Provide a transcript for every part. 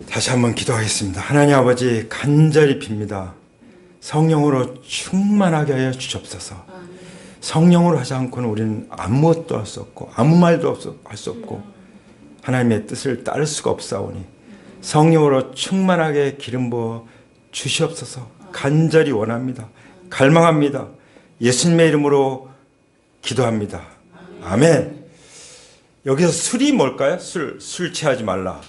다시 한번 기도하겠습니다. 하나님 아버지, 간절히 빕니다. 성령으로 충만하게 하여 주옵소서. 성령으로 하지 않고는 우리는 아무것도 할 수 없고 아무 말도 할 수 없고 하나님의 뜻을 따를 수가 없사오니 성령으로 충만하게 기름 부어 주시옵소서. 간절히 원합니다. 갈망합니다. 예수님의 이름으로 기도합니다. 아멘. 여기서 술이 뭘까요? 술 취하지 말라.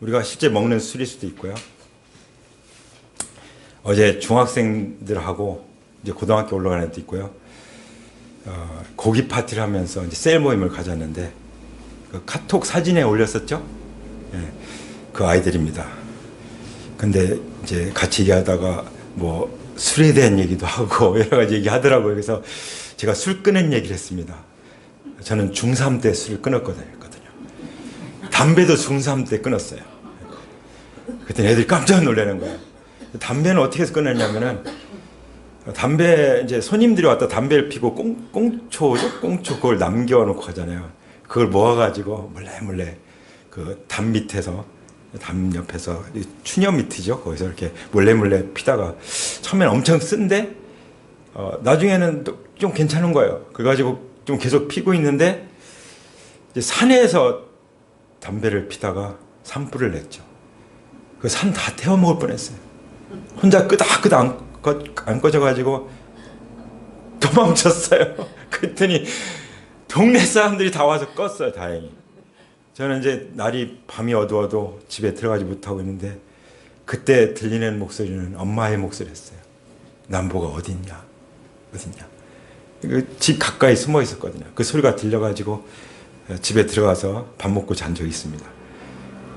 우리가 실제 먹는 술일 수도 있고요. 어제 중학생들하고 이제 고등학교 올라가는 애도 있고요. 고기 파티를 하면서 이제 셀 모임을 가졌는데 그 카톡 사진에 올렸었죠. 예, 그 아이들입니다. 근데 이제 같이 얘기하다가 뭐 술에 대한 얘기도 하고 여러 가지 얘기하더라고요. 그래서 제가 술 끊은 얘기를 했습니다. 저는 중3 때 술을 끊었거든요. 담배도 중3 때 끊었어요. 그때 애들이 깜짝 놀라는 거예요. 담배는 어떻게 해서 끊었냐면은 담배 이제 손님들이 왔다 담배를 피고 꽁초죠? 꽁초 그걸 남겨놓고 가잖아요. 그걸 모아가지고 몰래 그 담 밑에서 담 옆에서 추녀 밑이죠. 거기서 이렇게 몰래 피다가 처음에는 엄청 쓴데 나중에는 좀 괜찮은 거예요. 그래가지고 좀 계속 피고 있는데 이제 산에서 담배를 피다가 산불을 냈죠. 그 산 다 태워 먹을 뻔했어요. 혼자 끄덕끄덕 안 꺼져가지고 도망쳤어요. 그랬더니 동네 사람들이 다 와서 껐어요. 다행히. 저는 이제 밤이 어두워도 집에 들어가지 못하고 있는데 그때 들리는 목소리는 엄마의 목소리였어요. 남보가 어딨냐. 그 집 가까이 숨어 있었거든요. 그 소리가 들려가지고 집에 들어가서 밥 먹고 잔 적이 있습니다.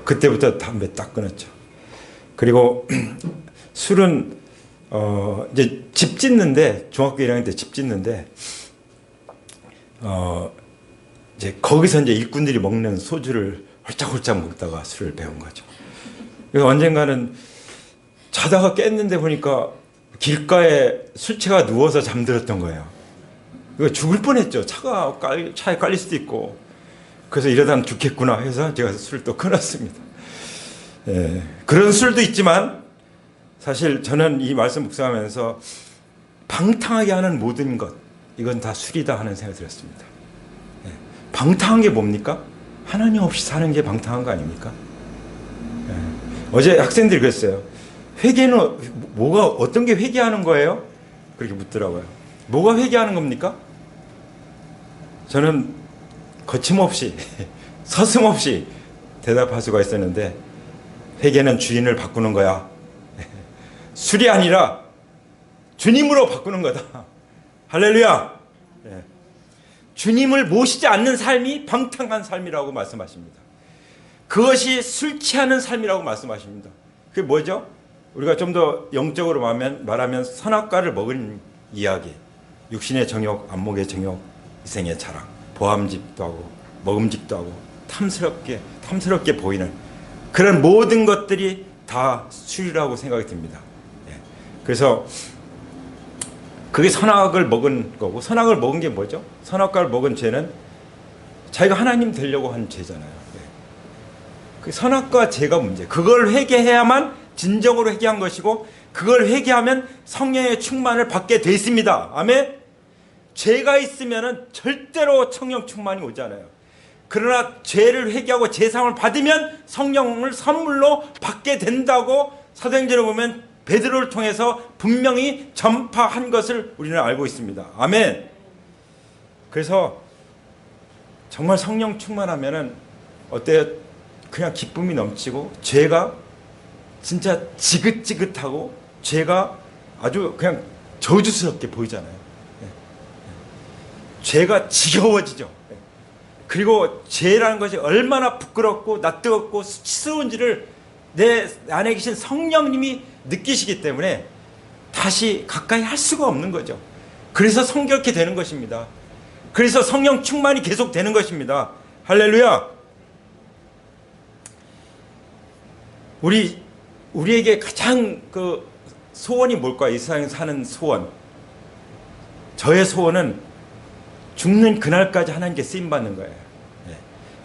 그때부터 담배 딱 끊었죠. 그리고 술은 이제 집 짓는데 중학교 1학년 때 집 짓는데 이제 거기서 이제 일꾼들이 먹는 소주를 홀짝홀짝 먹다가 술을 배운 거죠. 그래서 언젠가는 자다가 깼는데 보니까 길가에 술채가 누워서 잠들었던 거예요. 이거 죽을 뻔했죠. 차에 깔릴 수도 있고. 그래서 이러다는 죽겠구나 해서 제가 술을 또 끊었습니다. 예, 그런 술도 있지만 사실 저는 이 말씀 묵상하면서 방탕하게 하는 모든 것 이건 다 술이다 하는 생각이 들었습니다. 예, 방탕한 게 뭡니까? 하나님 없이 사는 게 방탕한 거 아닙니까? 예, 어제 학생들이 그랬어요. 회개는 어떤 게 회개하는 거예요? 그렇게 묻더라고요. 뭐가 회개하는 겁니까? 저는 거침없이 서슴없이 대답할 수가 있었는데 회개는 주인을 바꾸는 거야. 술이 아니라 주님으로 바꾸는 거다. 할렐루야. 주님을 모시지 않는 삶이 방탕한 삶이라고 말씀하십니다. 그것이 술 취하는 삶이라고 말씀하십니다. 그게 뭐죠? 우리가 좀 더 영적으로 말하면 선악과를 먹은 이야기. 육신의 정욕, 안목의 정욕, 이생의 자랑, 보암직도 하고 먹음직도 하고 탐스럽게 보이는 그런 모든 것들이 다 술이라고 생각이 듭니다. 그래서 그게 선악을 먹은 거고, 선악을 먹은 게 뭐죠? 선악과를 먹은 죄는 자기가 하나님 되려고 한 죄잖아요. 그 선악과 죄가 문제. 그걸 회개해야만 진정으로 회개한 것이고, 그걸 회개하면 성령의 충만을 받게 돼 있습니다. 아멘. 죄가 있으면은 절대로 성령 충만이 오지 않아요. 그러나 죄를 회개하고 제사함을 받으면 성령을 선물로 받게 된다고 사도행전을 보면 베드로를 통해서 분명히 전파한 것을 우리는 알고 있습니다. 아멘. 그래서 정말 성령 충만하면은 어때요? 그냥 기쁨이 넘치고 죄가 진짜 지긋지긋하고 죄가 아주 그냥 저주스럽게 보이잖아요. 죄가 지겨워지죠. 그리고 죄라는 것이 얼마나 부끄럽고 낯뜨겁고 수치스러운지를 내 안에 계신 성령님이 느끼시기 때문에 다시 가까이 할 수가 없는 거죠. 그래서 성결케 되는 것입니다. 그래서 성령 충만이 계속 되는 것입니다. 할렐루야. 우리에게 가장 그 소원이 뭘까요? 이 세상에 사는 소원. 저의 소원은 죽는 그날까지 하나님께 쓰임받는 거예요.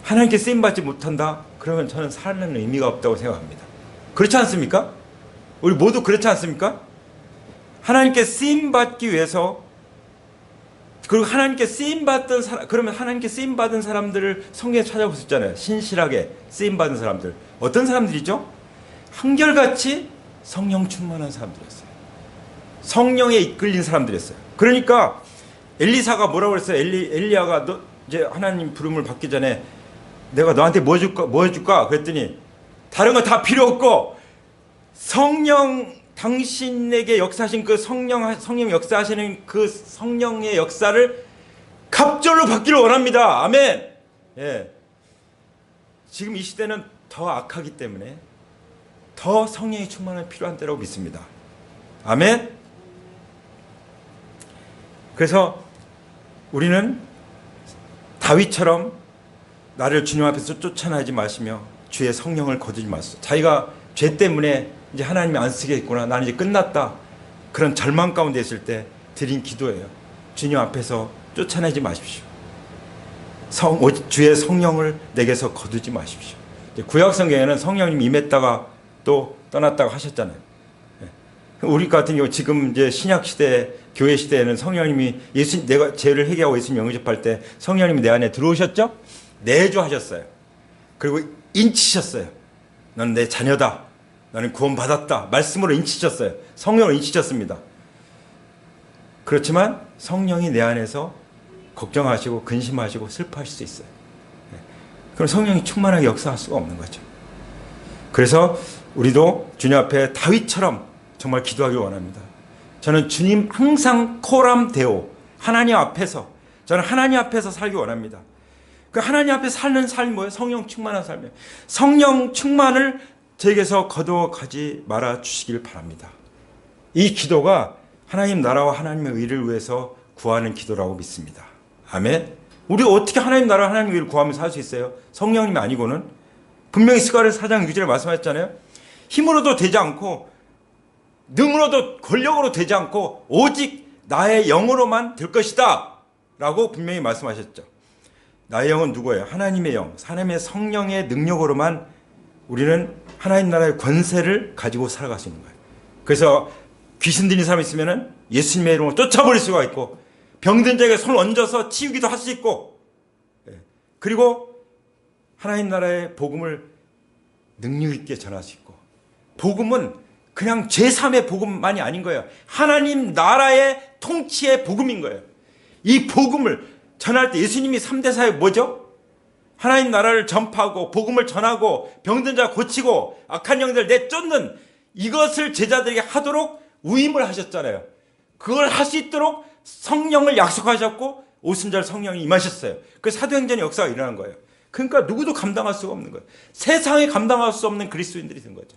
하나님께 쓰임받지 못한다? 그러면 저는 사는 의미가 없다고 생각합니다. 그렇지 않습니까? 우리 모두 그렇지 않습니까? 하나님께 쓰임받기 위해서, 그리고 하나님께 쓰임받던 사람, 그러면 하나님께 쓰임받은 사람들을 성경에 찾아보셨잖아요. 신실하게 쓰임받은 사람들. 어떤 사람들이죠? 한결같이 성령 충만한 사람들이었어요. 성령에 이끌린 사람들이었어요. 그러니까 엘리사가 뭐라고 그랬어요? 엘리야가 너 이제 하나님 부름을 받기 전에 내가 너한테 뭐 해줄까? 그랬더니 다른 거 다 필요 없고 성령, 당신에게 역사하신 그 성령 역사하시는 그 성령의 역사를 갑절로 받기를 원합니다. 아멘. 예. 지금 이 시대는 더 악하기 때문에 더 성령의 충만이 필요한 때라고 믿습니다. 아멘. 그래서 우리는 다윗처럼 나를 주님 앞에서 쫓아내지 마시며 주의 성령을 거두지 마소서. 자기가 죄 때문에 이제 하나님이 안 쓰겠구나, 나는 이제 끝났다, 그런 절망 가운데 있을 때 드린 기도예요. 주님 앞에서 쫓아내지 마십시오. 주의 성령을 내게서 거두지 마십시오. 구약 성경에는 성령님이 임했다가 또 떠났다가 하셨잖아요. 우리 같은 경우 지금 이제 신약 시대, 교회 시대에는 성령님이 내가 죄를 회개하고 예수님 영접할 때 성령님이 내 안에 들어오셨죠? 내주하셨어요. 그리고 인치셨어요. 너는 내 자녀다, 나는 구원받았다, 말씀으로 인치셨어요. 성령으로 인치셨습니다. 그렇지만 성령이 내 안에서 걱정하시고 근심하시고 슬퍼하실 수 있어요. 그럼 성령이 충만하게 역사할 수가 없는 거죠. 그래서 우리도 주님 앞에 다윗처럼 정말 기도하길 원합니다. 저는 주님 항상 코람 데오, 하나님 앞에서, 저는 하나님 앞에서 살기 원합니다. 그 하나님 앞에 사는 삶이 뭐예요? 성령 충만한 삶이에요. 성령 충만을 제게서 거둬가지 말아 주시길 바랍니다. 이 기도가 하나님 나라와 하나님의 의를 위해서 구하는 기도라고 믿습니다. 아멘. 우리 어떻게 하나님 나라와 하나님의 의를 구하면서 살 수 있어요? 성령님이 아니고는. 분명히 스가랴 4장 6절에 말씀하셨잖아요. 힘으로도 되지 않고 능으로도 권력으로 되지 않고 오직 나의 영으로만 될 것이다 라고 분명히 말씀하셨죠. 나의 영은 누구예요? 하나님의 영, 하나님의 성령의 능력으로만 우리는 하나님 나라의 권세를 가지고 살아갈 수 있는 거예요. 그래서 귀신 들린 사람이 있으면 예수님의 이름으로 쫓아버릴 수가 있고, 병든 자에게 손을 얹어서 치유기도 할 수 있고, 그리고 하나님 나라의 복음을 능력 있게 전할 수 있고, 복음은 그냥 제3의 복음만이 아닌 거예요. 하나님 나라의 통치의 복음인 거예요. 이 복음을 전할 때 예수님이 3대 사역 뭐죠? 하나님 나라를 전파하고 복음을 전하고 병든 자 고치고 악한 영들 내쫓는, 이것을 제자들에게 하도록 위임을 하셨잖아요. 그걸 할 수 있도록 성령을 약속하셨고 오순절 성령이 임하셨어요. 그 사도행전의 역사가 일어난 거예요. 그러니까 누구도 감당할 수가 없는 거예요. 세상에 감당할 수 없는 그리스도인들이 된 거죠.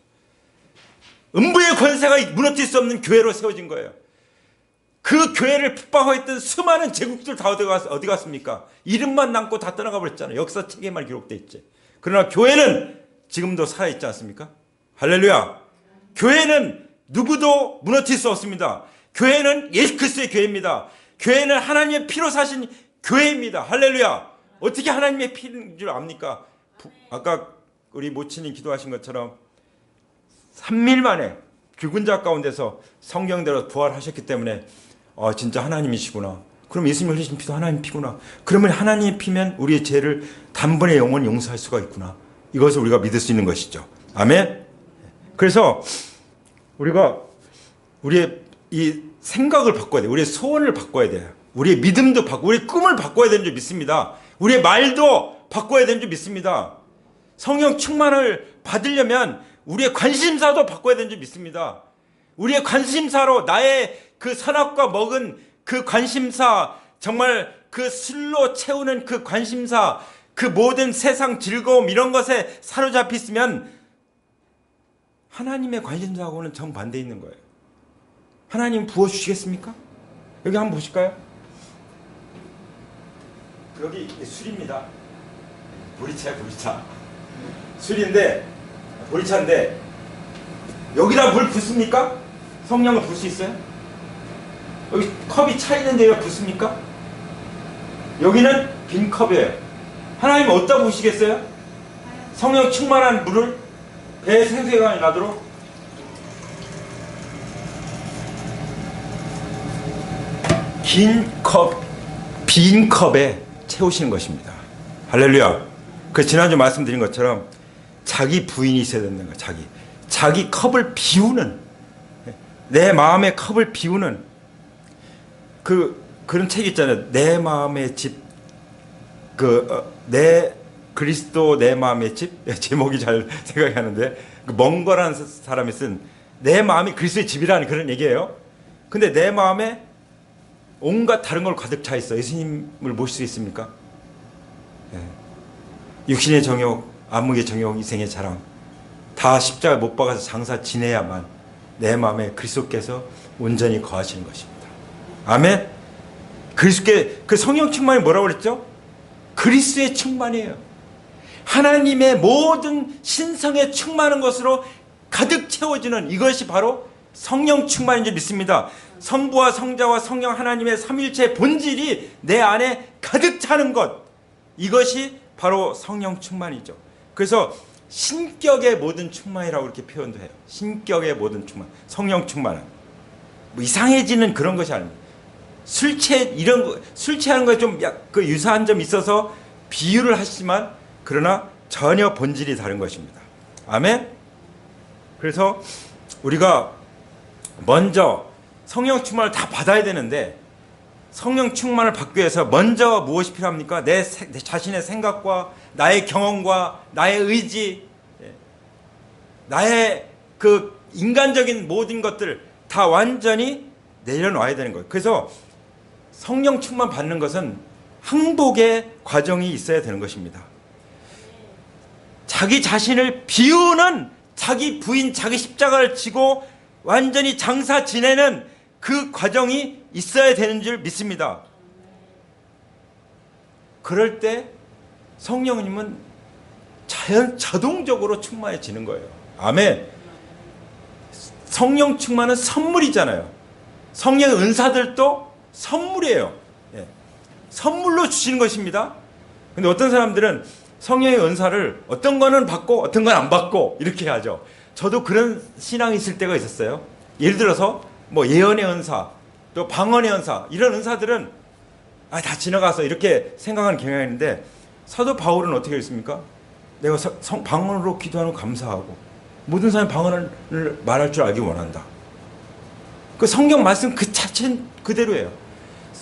음부의 권세가 무너뜨릴 수 없는 교회로 세워진 거예요. 그 교회를 핍박하고 있던 수많은 제국들 다 어디 갔습니까? 이름만 남고 다 떠나가 버렸잖아요. 역사책에만 기록돼 있지. 그러나 교회는 지금도 살아있지 않습니까? 할렐루야. 교회는 누구도 무너뜨릴 수 없습니다. 교회는 예수 그리스도의 교회입니다. 교회는 하나님의 피로 사신 교회입니다. 할렐루야. 어떻게 하나님의 피인 줄 압니까? 아까 우리 모친이 기도하신 것처럼 3일 만에 죽은 자 가운데서 성경대로 부활하셨기 때문에 진짜 하나님이시구나. 그럼 예수님 흘리신 피도 하나님 피구나. 그러면 하나님의 피면 우리의 죄를 단번에 영원히 용서할 수가 있구나. 이것을 우리가 믿을 수 있는 것이죠. 아멘. 그래서 우리가 우리의 이 생각을 바꿔야 돼요. 우리의 소원을 바꿔야 돼요. 우리의 믿음도 바꾸고 우리의 꿈을 바꿔야 되는 줄 믿습니다. 우리의 말도 바꿔야 되는 줄 믿습니다. 성령 충만을 받으려면 우리의 관심사도 바꿔야 되는 줄 믿습니다. 우리의 관심사로 나의 그 선악과 먹은 그 관심사, 정말 그 술로 채우는 그 관심사, 그 모든 세상 즐거움 이런 것에 사로잡혀 있으면 하나님의 관심사하고는 정반대 있는 거예요. 하나님 부어주시겠습니까? 여기 한번 보실까요? 여기 술입니다. 보리차야, 보리차. 술인데, 보리차인데 여기다 물 붓습니까? 성령을 부을 수 있어요? 여기 컵이 차 있는데 왜 붓습니까? 여기는 빈 컵이에요. 하나님 어디다 보시겠어요? 성령 충만한 물을 배에 생수가 나도록 빈 컵에 채우시는 것입니다. 할렐루야. 그 지난주 말씀드린 것처럼 자기 부인이 있어야 된다는 거예요. 자기 컵을 비우는, 내 마음의 컵을 비우는 그런 책 있잖아요. 내 마음의 집, 내 그리스도 내 마음의 집. 제목이 잘 생각이 하는데 먼 거라는 사람이 쓴 내 마음이 그리스도의 집이라는 그런 얘기예요. 근데 내 마음에 온갖 다른 걸 가득 차 있어. 예수님을 모실 수 있습니까? 육신의 정욕, 안목의 정욕, 이생의 자랑 다 십자가 못 박아서 장사 지내야만 내 마음에 그리스도께서 온전히 거하시는 것입니다. 아멘. 그리스도께 그 성령 충만이 뭐라고 그랬죠? 그리스도의 충만이에요. 하나님의 모든 신성에 충만한 것으로 가득 채워지는 이것이 바로 성령 충만인 줄 믿습니다. 성부와 성자와 성령 하나님의 삼일체의 본질이 내 안에 가득 차는 것, 이것이 바로 성령 충만이죠. 그래서 신격의 모든 충만이라고 이렇게 표현도 해요. 신격의 모든 충만, 성령 충만은 뭐 이상해지는 그런 것이 아닙니다. 술 취하는 거에 좀 그 유사한 점이 있어서 비유를 하시지만 그러나 전혀 본질이 다른 것입니다. 아멘. 그래서 우리가 먼저 성령 충만을 다 받아야 되는데 성령 충만을 받기 위해서 먼저 무엇이 필요합니까? 내 자신의 생각과 나의 경험과 나의 의지, 나의 그 인간적인 모든 것들 다 완전히 내려놔야 되는 거예요. 그래서 성령 충만 받는 것은 항복의 과정이 있어야 되는 것입니다. 자기 자신을 비우는, 자기 부인, 자기 십자가를 지고 완전히 장사 지내는 그 과정이 있어야 되는 줄 믿습니다. 그럴 때 성령님은 자동적으로 충만해지는 거예요. 아멘. 성령 충만은 선물이잖아요. 성령의 은사들도 선물이에요. 예. 선물로 주시는 것입니다. 근데 어떤 사람들은 성령의 은사를 어떤 거는 받고 어떤 건 안 받고 이렇게 하죠. 저도 그런 신앙이 있을 때가 있었어요. 예를 들어서 뭐 예언의 은사, 또 방언의 은사, 이런 은사들은 다 지나가서 이렇게 생각하는 경향이 있는데 사도 바울은 어떻게 했습니까? 내가 방언으로 기도하는 거 감사하고 모든 사람이 방언을 말할 줄 알기 원한다. 그 성경 말씀 그 자체는 그대로예요.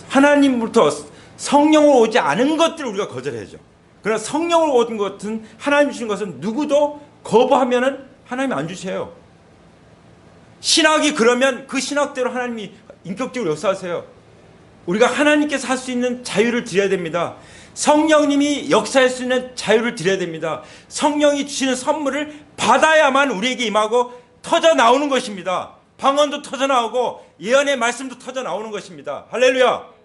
하나님부터 성령으로 오지 않은 것들을 우리가 거절해야죠. 그러나 성령으로 오는 것은, 하나님 주신 것은 누구도 거부하면은 하나님이 안 주세요. 신학이 그러면 그 신학대로 하나님이 인격적으로 역사하세요. 우리가 하나님께서 할 수 있는 자유를 드려야 됩니다. 성령님이 역사할 수 있는 자유를 드려야 됩니다. 성령이 주시는 선물을 받아야만 우리에게 임하고 터져 나오는 것입니다. 방언도 터져 나오고 예언의 말씀도 터져 나오는 것입니다. 할렐루야.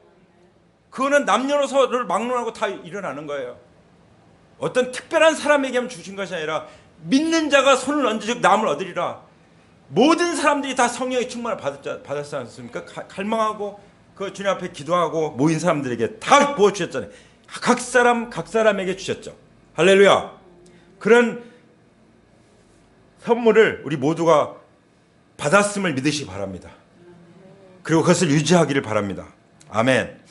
그거는 남녀노소를 막론하고 다 일어나는 거예요. 어떤 특별한 사람에게만 주신 것이 아니라 믿는 자가 손을 얹어 남을 얻으리라. 모든 사람들이 다 성령의 충만을 받았지 않습니까? 갈망하고 그 주님 앞에 기도하고 모인 사람들에게 다 부어주셨잖아요. 각 사람에게 주셨죠. 할렐루야. 그런 선물을 우리 모두가 받았음을 믿으시기 바랍니다. 그리고 그것을 유지하기를 바랍니다. 아멘.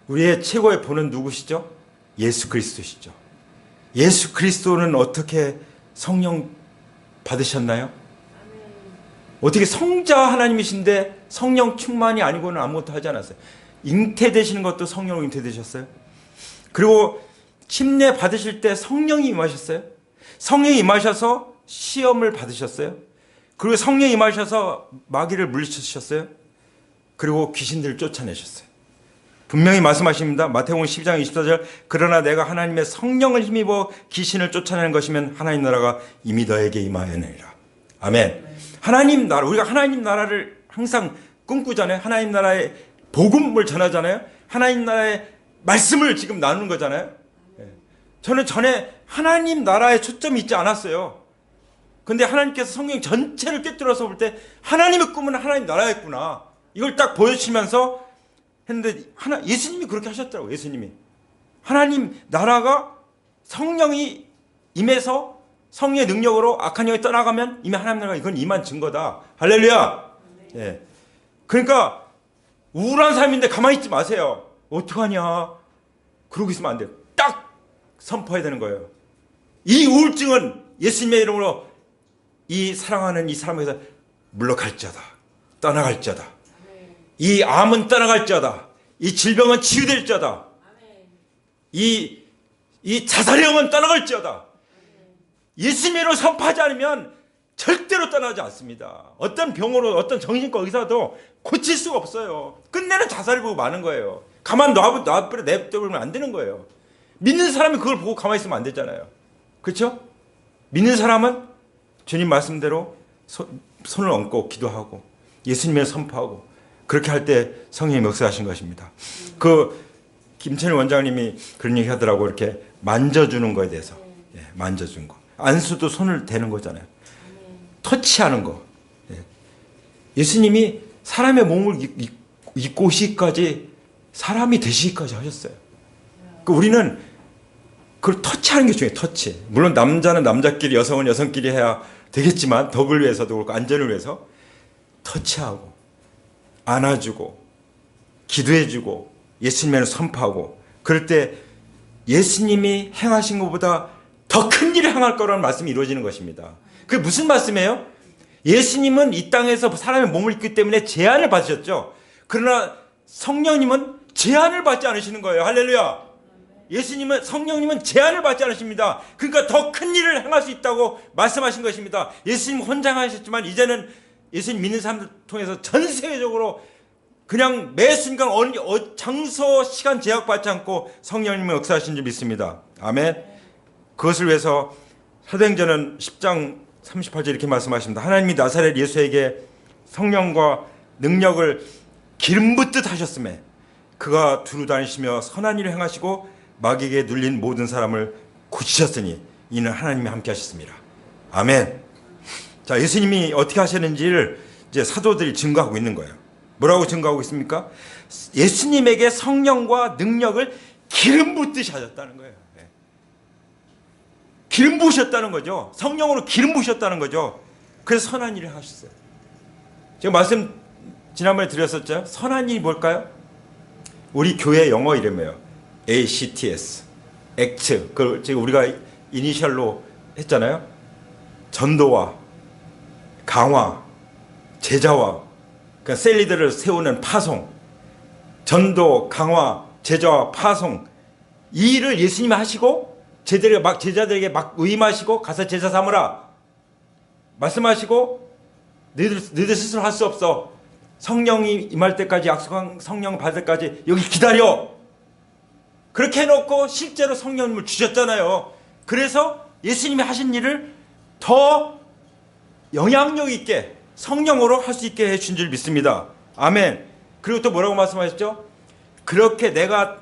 우리의 최고의 본은 누구시죠? 예수 그리스도시죠. 예수 그리스도는 어떻게 성령 받으셨나요? 어떻게 성자 하나님이신데 성령 충만이 아니고는 아무것도 하지 않았어요. 잉태되시는 것도 성령으로 잉태되셨어요. 그리고 침례 받으실 때 성령이 임하셨어요. 성령이 임하셔서 시험을 받으셨어요. 그리고 성령이 임하셔서 마귀를 물리치셨어요. 그리고 귀신들을 쫓아내셨어요. 분명히 말씀하십니다. 마태복음 12장 24절 그러나 내가 하나님의 성령을 힘입어 귀신을 쫓아내는 것이면 하나님 나라가 이미 너에게 임하였느니라. 아멘. 하나님 나라, 우리가 하나님 나라를 항상 꿈꾸잖아요. 하나님 나라의 복음을 전하잖아요. 하나님 나라의 말씀을 지금 나누는 거잖아요. 저는 전에 하나님 나라에 초점이 있지 않았어요. 근데 하나님께서 성령 전체를 꿰뚫어서 볼 때 하나님의 꿈은 하나님 나라였구나. 이걸 딱 보여주시면서 했는데 예수님이 그렇게 하셨더라고요. 예수님이. 하나님 나라가 성령이 임해서 성령의 능력으로 악한 영이 떠나가면 이미 하나님 나라가 이건 임한 증거다. 할렐루야. 예. 그러니까 우울한 삶인데 가만히 있지 마세요. 어떡하냐. 그러고 있으면 안 돼요. 딱 선포해야 되는 거예요. 이 우울증은 예수님의 이름으로 이 사랑하는 이 사람에게서 물러갈지어다. 떠나갈지어다. 이 암은 떠나갈지어다. 이 질병은 치유될지어다. 이 자살의 영은 떠나갈지어다. 예수님의 이름으로 선포하지 않으면 절대로 떠나지 않습니다. 어떤 병으로 어떤 정신과 의사도 고칠 수가 없어요. 끝내는 자살을 보고 마는 거예요. 가만 놔버려 내버리면 안 되는 거예요. 믿는 사람이 그걸 보고 가만히 있으면 안 되잖아요. 그렇죠? 믿는 사람은 주님 말씀대로 손을 얹고 기도하고 예수님을 선포하고 그렇게 할 때 성령이 역사하신 것입니다. 그 김천일 원장님이 그런 얘기 하더라고. 이렇게 만져주는 거에 대해서. 예, 만져주는 거. 안수도 손을 대는 거잖아요. 터치하는 거. 예. 예수님이 사람의 몸을 입고 오시기까지 사람이 되시기까지 하셨어요. 그러니까 우리는 그걸 터치하는 게 중요해요. 터치. 물론 남자는 남자끼리 여성은 여성끼리 해야 되겠지만 덕을 위해서도 그렇고 안전을 위해서 터치하고 안아주고 기도해주고 예수님을 선포하고 그럴 때 예수님이 행하신 것보다 더 큰 일을 행할 거라는 말씀이 이루어지는 것입니다. 그게 무슨 말씀이에요? 예수님은 이 땅에서 사람의 몸을 입기 때문에 제한을 받으셨죠. 그러나 성령님은 제한을 받지 않으시는 거예요. 할렐루야. 예수님은 성령님은 제한을 받지 않으십니다. 그러니까 더 큰 일을 행할 수 있다고 말씀하신 것입니다. 예수님 혼자 하셨지만 이제는 예수님 믿는 사람들 통해서 전 세계적으로 그냥 매 순간 장소 시간 제약받지 않고 성령님의 역사하신 줄 믿습니다. 아멘. 그것을 위해서 사도행전은 10장 38절 이렇게 말씀하십니다. 하나님이 나사렛 예수에게 성령과 능력을 기름 붓듯 하셨음에 그가 두루 다니시며 선한 일을 행하시고 마귀에게 눌린 모든 사람을 고치셨으니 이는 하나님이 함께 하셨습니다. 아멘. 자, 예수님이 어떻게 하셨는지를 이제 사도들이 증거하고 있는 거예요. 뭐라고 증거하고 있습니까? 예수님에게 성령과 능력을 기름 붓듯이 하셨다는 거예요. 기름 부으셨다는 거죠. 성령으로 기름 부으셨다는 거죠. 그래서 선한 일을 하셨어요. 제가 말씀 지난번에 드렸었죠. 선한 일이 뭘까요? 우리 교회 영어 이름이에요. ACTS, ACT. 그걸 지금 우리가 이니셜로 했잖아요. 전도와 강화, 제자와 그러니까 셀리들을 세우는 파송, 전도, 강화, 제자와 파송 이 일을 예수님이 하시고 제자들에게 막 의임하시고 가서 제자 삼으라 말씀하시고 너희들 스스로 할 수 없어. 성령이 임할 때까지 약속한 성령 받을 때까지 여기 기다려. 그렇게 해놓고 실제로 성령님을 주셨잖아요. 그래서 예수님이 하신 일을 더 영향력 있게 성령으로 할 수 있게 해주신 줄 믿습니다. 아멘. 그리고 또 뭐라고 말씀하셨죠? 그렇게 내가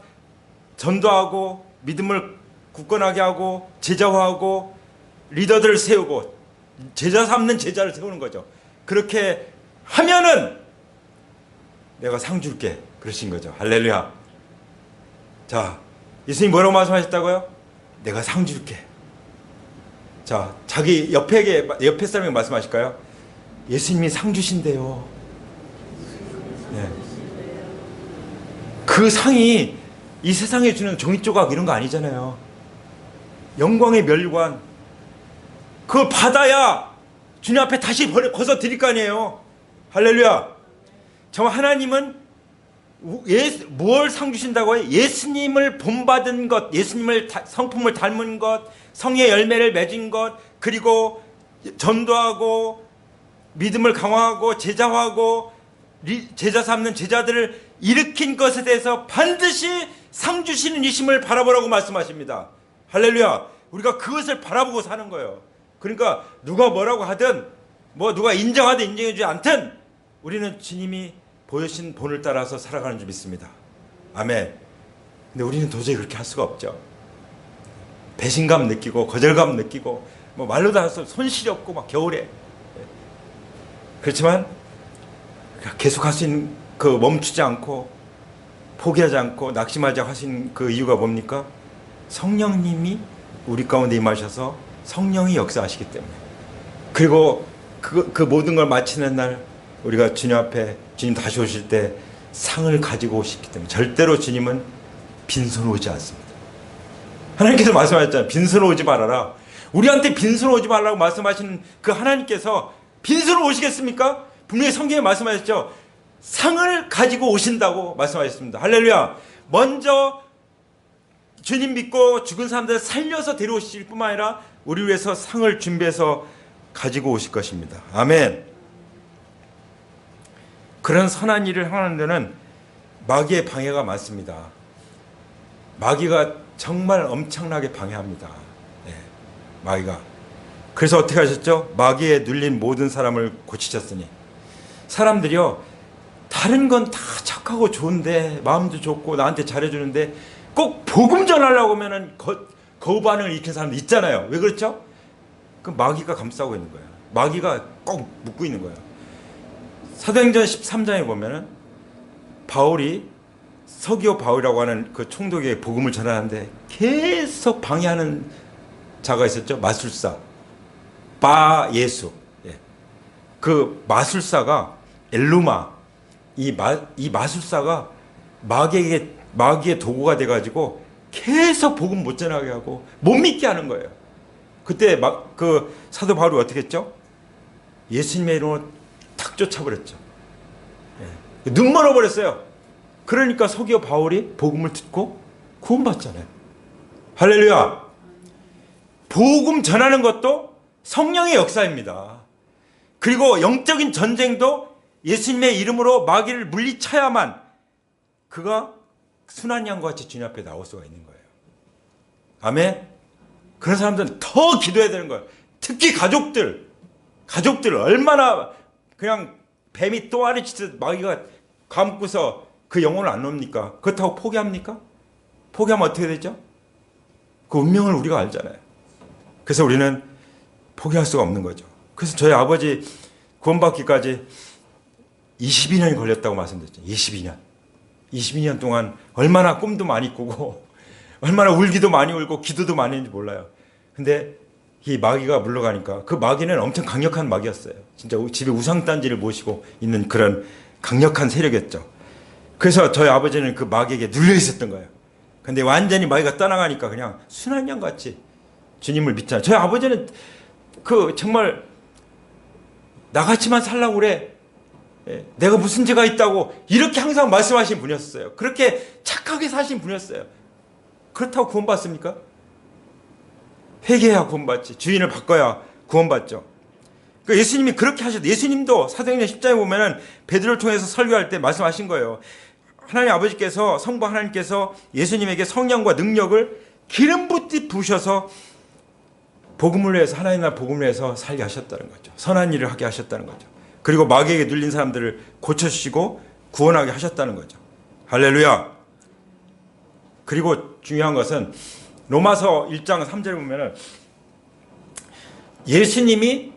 전도하고 믿음을 굳건하게 하고 제자화하고 리더들을 세우고 제자 삼는 제자를 세우는 거죠. 그렇게 하면은 내가 상 줄게 그러신 거죠. 할렐루야. 자, 예수님 뭐라고 말씀하셨다고요? 내가 상 줄게. 자, 자기 옆에 사람에게 말씀하실까요? 예수님이 상 주신대요. 네. 그 상이 이 세상에 주는 종이조각 이런 거 아니잖아요. 영광의 멸관. 그걸 받아야 주님 앞에 다시 거서 드릴 거 아니에요. 할렐루야. 정말 하나님은 뭘 상 주신다고요? 예수님을 본받은 것, 예수님을 성품을 닮은 것, 성의 열매를 맺은 것, 그리고 전도하고 믿음을 강화하고 제자화하고 제자 삼는 제자들을 일으킨 것에 대해서 반드시 상 주시는 이심을 바라보라고 말씀하십니다. 할렐루야. 우리가 그것을 바라보고 사는 거예요. 그러니까 누가 뭐라고 하든 누가 인정하든 인정해주지 않든 우리는 주님이 보여주신 본을 따라서 살아가는 줄 믿습니다. 아멘. 근데 우리는 도저히 그렇게 할 수가 없죠. 배신감 느끼고 거절감 느끼고 말로 다 해서 손실이 없고 막 겨울에. 그렇지만 계속 할 수 있는 그 멈추지 않고 포기하지 않고 낙심하지 하신 그 이유가 뭡니까? 성령님이 우리 가운데 임하셔서 성령이 역사하시기 때문에. 그리고 그 모든 걸 마치는 날 우리가 주님 앞에 주님 다시 오실 때 상을 가지고 오시기 때문에 절대로 주님은 빈손 오지 않습니다. 하나님께서 말씀하셨잖아요. 빈손 오지 말아라. 우리한테 빈손 오지 말라고 말씀하시는 그 하나님께서 빈손으로 오시겠습니까? 분명히 성경에 말씀하셨죠. 상을 가지고 오신다고 말씀하셨습니다. 할렐루야. 먼저 주님 믿고 죽은 사람들을 살려서 데려오실 뿐만 아니라 우리 위해서 상을 준비해서 가지고 오실 것입니다. 아멘. 그런 선한 일을 하는 데는 마귀의 방해가 많습니다. 마귀가 정말 엄청나게 방해합니다. 네, 마귀가. 그래서 어떻게 하셨죠? 마귀에 눌린 모든 사람을 고치셨으니. 사람들이요, 다른 건 다 착하고 좋은데 마음도 좋고 나한테 잘해주는데 꼭 복음 전하려고 하면은 거부 반응을 일으키는 사람도 있잖아요. 왜 그렇죠? 그 마귀가 감싸고 있는 거예요. 마귀가 꼭 묶고 있는 거예요. 사도행전 13장에 보면은 바울이 서기오 바울이라고 하는 그 총독에게 복음을 전하는데 계속 방해하는 자가 있었죠. 마술사 바 예수. 예. 그 마술사가 엘루마 이 마술사가 마귀의 도구가 돼가지고 계속 복음 못 전하게 하고 못 믿게 하는 거예요. 그때 그 사도 바울이 어떻게 했죠? 예수님의 이름으로 탁 쫓아버렸죠. 예. 눈 멀어버렸어요. 그러니까 서기오 바울이 복음을 듣고 구원받잖아요. 할렐루야. 복음 전하는 것도 성령의 역사입니다. 그리고 영적인 전쟁도 예수님의 이름으로 마귀를 물리쳐야만 그가 순한 양과 같이 주님 앞에 나올 수가 있는 거예요. 아멘. 그런 사람들은 더 기도해야 되는 거예요. 특히 가족들 얼마나 그냥 뱀이 또아리 치듯 마귀가 감고서 그 영혼을 안 놓습니까? 그렇다고 포기합니까? 포기하면 어떻게 되죠? 그 운명을 우리가 알잖아요. 그래서 우리는 포기할 수가 없는 거죠. 그래서 저희 아버지 구원받기까지 22년이 걸렸다고 말씀드렸죠. 22년 동안 얼마나 꿈도 많이 꾸고 얼마나 울기도 많이 울고 기도도 많이 했는지 몰라요. 근데 이 마귀가 물러가니까 그 마귀는 엄청 강력한 마귀였어요. 진짜 집에 우상단지를 모시고 있는 그런 강력한 세력이었죠. 그래서 저희 아버지는 그 마귀에게 눌려 있었던 거예요. 근데 완전히 마귀가 떠나가니까 그냥 순한 양같이 주님을 믿잖아요. 저희 아버지는 그 정말 나같이만 살라고 그래. 내가 무슨 죄가 있다고 이렇게 항상 말씀하신 분이었어요. 그렇게 착하게 사신 분이었어요. 그렇다고 구원받습니까? 회개해야 구원받지. 주인을 바꿔야 구원받죠. 그러니까 예수님이 그렇게 하셨어요. 예수님도 사도행전 10장에 보면은 베드로를 통해서 설교할 때 말씀하신 거예요. 하나님 아버지께서 성부 하나님께서 예수님에게 성령과 능력을 기름 붓듯 부으셔서 복음을 위해서 하나님 나라 복음을 위해서 살게 하셨다는 거죠. 선한 일을 하게 하셨다는 거죠. 그리고 마귀에게 눌린 사람들을 고쳐주시고 구원하게 하셨다는 거죠. 할렐루야. 그리고 중요한 것은 로마서 1장 3절에 보면은 예수님이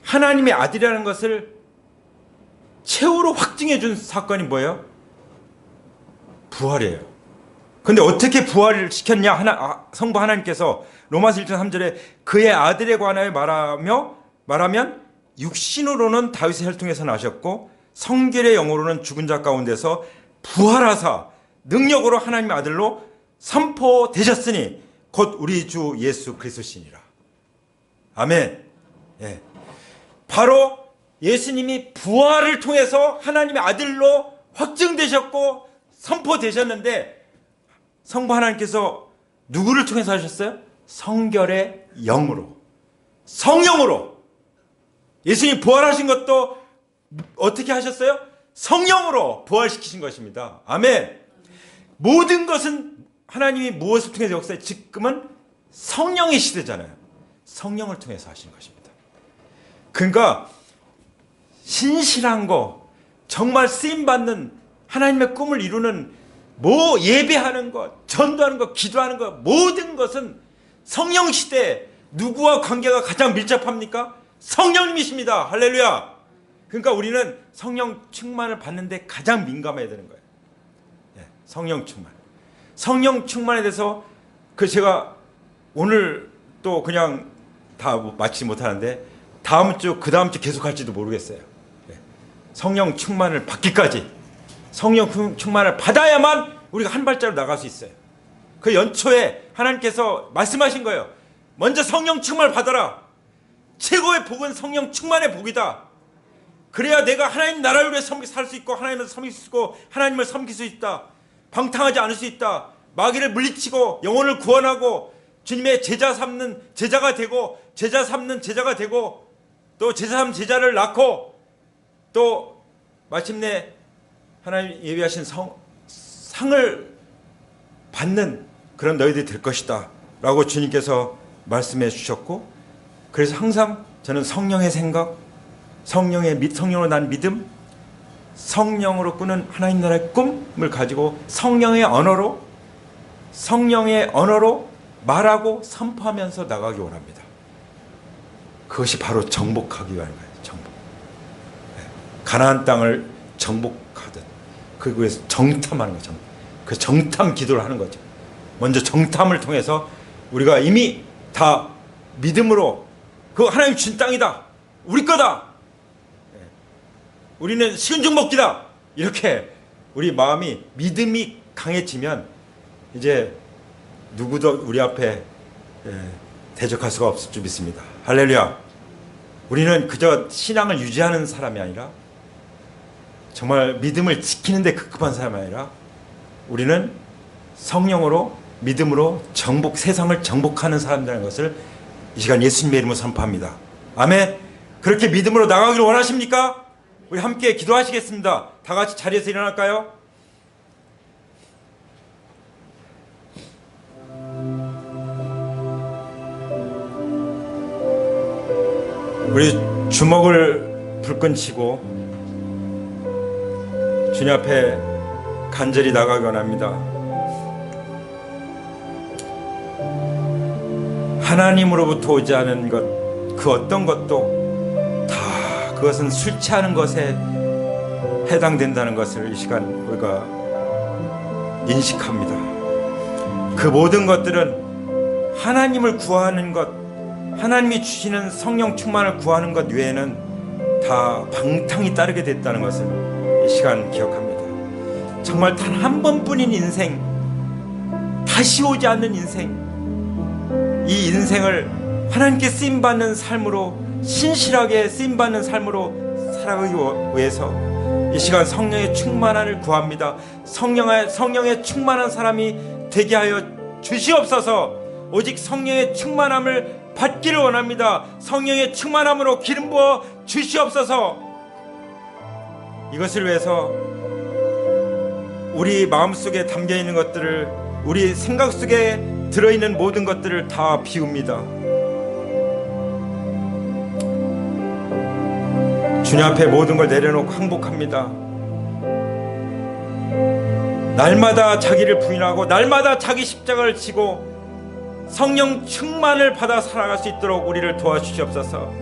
하나님의 아들이라는 것을 최후로 확증해 준 사건이 뭐예요? 부활이에요. 근데 어떻게 부활을 시켰냐? 성부 하나님께서 로마서 1장 3절에 그의 아들에 관하여 말하면 육신으로는 다윗의 혈통에서 나셨고 성결의 영으로는 죽은 자 가운데서 부활하사 능력으로 하나님의 아들로 선포되셨으니 곧 우리 주 예수 그리스도시니라. 아멘. 예. 바로 예수님이 부활을 통해서 하나님의 아들로 확증되셨고 선포되셨는데 성부 하나님께서 누구를 통해서 하셨어요? 성결의 영으로, 성령으로. 예수님이 부활하신 것도 어떻게 하셨어요? 성령으로 부활시키신 것입니다. 아멘. 모든 것은 하나님이 무엇을 통해서 역사해? 지금은 성령의 시대잖아요. 성령을 통해서 하시는 것입니다. 그러니까 신실한 거, 정말 쓰임받는 하나님의 꿈을 이루는 예배하는 것, 전도하는 것, 기도하는 것, 모든 것은 성령 시대에 누구와 관계가 가장 밀접합니까? 성령님이십니다. 할렐루야. 그러니까 우리는 성령 충만을 받는데 가장 민감해야 되는 거예요. 성령 충만. 성령 충만에 대해서 제가 오늘 또 그냥 다 마치지 못하는데 다음 주 그 다음 주 계속 할지도 모르겠어요. 성령 충만을 받기까지 성령 충만을 받아야만 우리가 한 발자로 나갈 수 있어요. 그 연초에 하나님께서 말씀하신 거예요. 먼저 성령 충만을 받아라. 최고의 복은 성령 충만의 복이다. 그래야 내가 하나님 나라를 위해 살 수 있고 하나님을 섬길 수 있고 하나님을 섬길 수 있다. 방탕하지 않을 수 있다. 마귀를 물리치고 영혼을 구원하고 주님의 제자 삼는 제자가 되고 제자 삼는 제자가 되고 또 제자 삼는 제자를 낳고 또 마침내 하나님 예비하신 상을 받는 그런 너희들이 될 것이다 라고 주님께서 말씀해 주셨고, 그래서 항상 저는 성령의 생각, 성령으로 난 믿음, 성령으로 꾸는 하나님 나라의 꿈을 가지고 성령의 언어로 말하고 선포하면서 나가기 원합니다. 그것이 바로 정복하기 위한 거예요. 정복. 가나안 땅을 정복하듯 그 위해서 정탐하는 거죠. 그 정탐 기도를 하는 거죠. 먼저 정탐을 통해서 우리가 이미 다 믿음으로 그거 하나님 준 땅이다. 우리 거다. 우리는 식은죽 먹기다. 이렇게 우리 마음이 믿음이 강해지면 이제 누구도 우리 앞에 대적할 수가 없을 줄 믿습니다. 할렐루야. 우리는 그저 신앙을 유지하는 사람이 아니라 정말 믿음을 지키는 데 급급한 사람이 아니라 우리는 성령으로 믿음으로 세상을 정복하는 사람들이라는 것을 이 시간 예수님의 이름으로 선포합니다. 아멘. 그렇게 믿음으로 나가기를 원하십니까? 우리 함께 기도하시겠습니다. 다 같이 자리에서 일어날까요? 우리 주먹을 불끈 치고 주님 앞에 간절히 나가기 원합니다. 하나님으로부터 오지 않은 것, 그 어떤 것도 다 그것은 술 취하는 것에 해당된다는 것을 이 시간 우리가 인식합니다. 그 모든 것들은 하나님을 구하는 것, 하나님이 주시는 성령 충만을 구하는 것 외에는 다 방탕이 따르게 됐다는 것을 이 시간 기억합니다. 정말 단 한 번뿐인 인생, 다시 오지 않는 인생, 이 인생을 하나님께 쓰임받는 삶으로, 신실하게 쓰임받는 삶으로 살아가기 위해서 이 시간 성령의 충만함을 구합니다. 성령의 충만한 사람이 되게 하여 주시옵소서. 오직 성령의 충만함을 받기를 원합니다. 성령의 충만함으로 기름 부어 주시옵소서. 이것을 위해서 우리 마음속에 담겨있는 것들을, 우리 생각 속에 들어있는 모든 것들을 다 비웁니다. 주님 앞에 모든 걸 내려놓고 항복합니다. 날마다 자기를 부인하고 날마다 자기 십자가를 지고 성령 충만을 받아 살아갈 수 있도록 우리를 도와주시옵소서.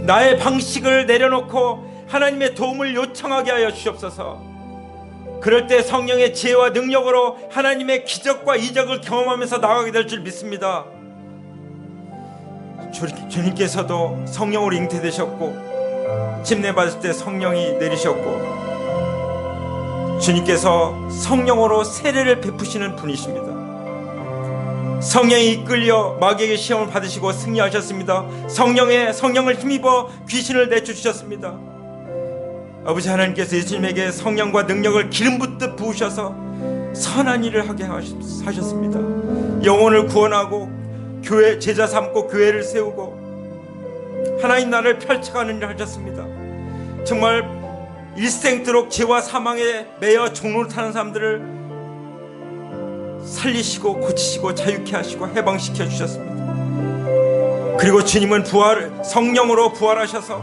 나의 방식을 내려놓고 하나님의 도움을 요청하게 하여 주시옵소서. 그럴 때 성령의 지혜와 능력으로 하나님의 기적과 이적을 경험하면서 나가게 될 줄 믿습니다. 주님께서도 성령으로 잉태되셨고 침례받을 때 성령이 내리셨고 주님께서 성령으로 세례를 베푸시는 분이십니다. 성령이 이끌려 마귀에게 시험을 받으시고 승리하셨습니다. 성령을 힘입어 귀신을 내쫓으셨습니다. 아버지 하나님께서 예수님에게 성령과 능력을 기름 붓듯 부으셔서 선한 일을 하게 하셨습니다. 영혼을 구원하고 교회 제자 삼고 교회를 세우고 하나님 나라를 펼쳐가는 일을 하셨습니다. 정말 일생도록 죄와 사망에 매여 종노릇하는 사람들을 살리시고 고치시고 자유케 하시고 해방시켜 주셨습니다. 그리고 주님은 성령으로 부활하셔서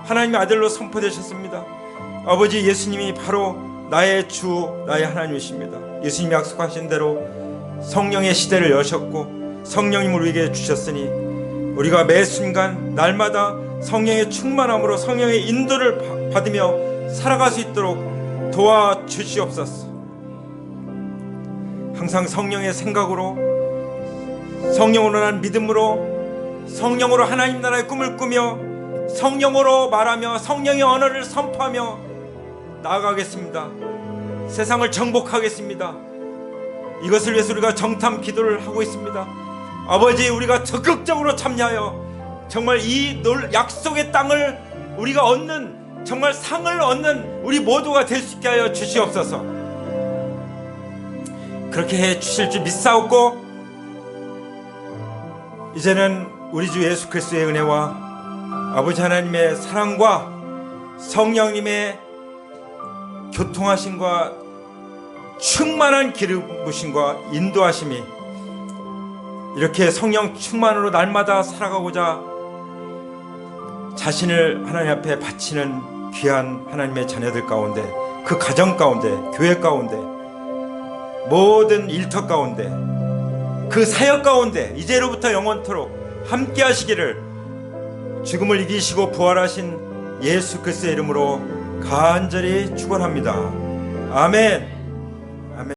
하나님의 아들로 선포되셨습니다. 아버지 예수님이 바로 나의 주 나의 하나님이십니다. 예수님이 약속하신 대로 성령의 시대를 여셨고 성령님을 우리에게 주셨으니 우리가 매 순간 날마다 성령의 충만함으로 성령의 인도를 받으며 살아갈 수 있도록 도와주시옵소서. 항상 성령의 생각으로, 성령으로 난 믿음으로, 성령으로 하나님 나라의 꿈을 꾸며 성령으로 말하며 성령의 언어를 선포하며 나아가겠습니다. 세상을 정복하겠습니다. 이것을 위해서 우리가 정탐 기도를 하고 있습니다. 아버지, 우리가 적극적으로 참여하여 정말 이 약속의 땅을 우리가 얻는, 정말 상을 얻는 우리 모두가 될 수 있게 하여 주시옵소서. 그렇게 해 주실 줄 믿사옵고, 이제는 우리 주 예수 그리스도의 은혜와 아버지 하나님의 사랑과 성령님의 교통하심과 충만한 기름 부심과 인도하심이 이렇게 성령 충만으로 날마다 살아가고자 자신을 하나님 앞에 바치는 귀한 하나님의 자녀들 가운데, 그 가정 가운데, 교회 가운데, 모든 일터 가운데, 그 사역 가운데 이제로부터 영원토록 함께 하시기를 죽음을 이기시고 부활하신 예수 그리스도의 이름으로 간절히 축원합니다. 아멘.